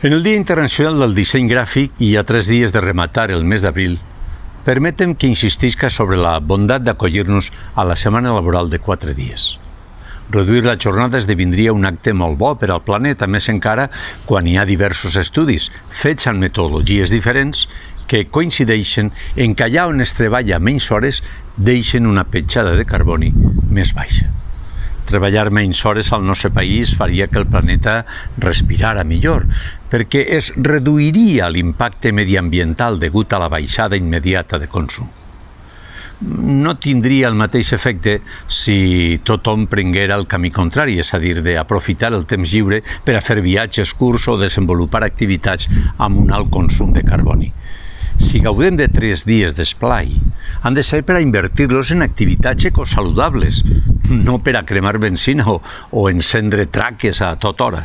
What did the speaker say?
En el Dia Internacional del Disseny Gràfic i a 3 dies de rematar el mes d'abril, permetem que insistisca sobre la bondat d'acollir-nos a la setmana laboral de 4 dies. Reduir la jornada esdevindria un acte molt bo per al planeta, més encara quan hi ha diversos estudis, fets amb metodologies diferents, que coincideixen en que allà on es treballa menys hores deixen una petjada de carboni més baixa. Treballar menys hores al nostre país faria que el planeta respirara millor, perquè es reduiria l'impacte mediambiental degut a la baixada immediata de consum. No tindria el mateix efecte si tothom prenguera el camí contrari, és a dir, d'aprofitar el temps lliure per a fer viatges curts o desenvolupar activitats amb un alt consum de carboni. Si gaudem de 3 dies d'esplai, han de ser per a invertir-los en activitats ecosaludables, no per a cremar benzina o encendre traques a tota hora.